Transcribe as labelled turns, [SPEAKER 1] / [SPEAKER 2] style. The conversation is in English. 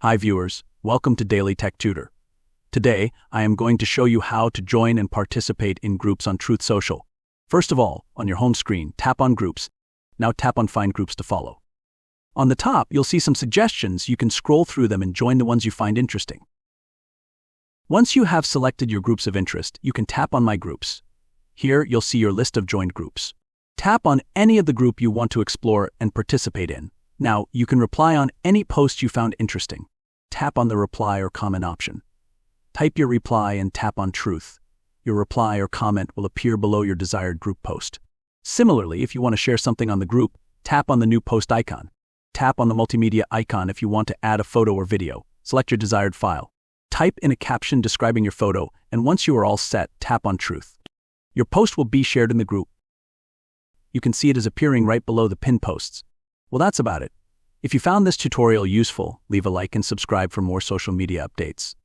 [SPEAKER 1] Hi viewers, welcome to Daily Tech Tutor. Today, I am going to show you how to join and participate in groups on Truth Social. First of all, on your home screen, tap on Groups. Now tap on Find Groups to follow. On the top, you'll see some suggestions. You can scroll through them and join the ones you find interesting. Once you have selected your groups of interest, you can tap on My Groups. Here, you'll see your list of joined groups. Tap on any of the group you want to explore and participate in. Now, you can reply on any post you found interesting. Tap on the reply or comment option. Type your reply and tap on Truth. Your reply or comment will appear below your desired group post. Similarly, if you want to share something on the group, tap on the new post icon. Tap on the multimedia icon if you want to add a photo or video. Select your desired file. Type in a caption describing your photo, and once you are all set, tap on Truth. Your post will be shared in the group. You can see it is appearing right below the pinned posts. Well, that's about it. If you found this tutorial useful, leave a like and subscribe for more social media updates.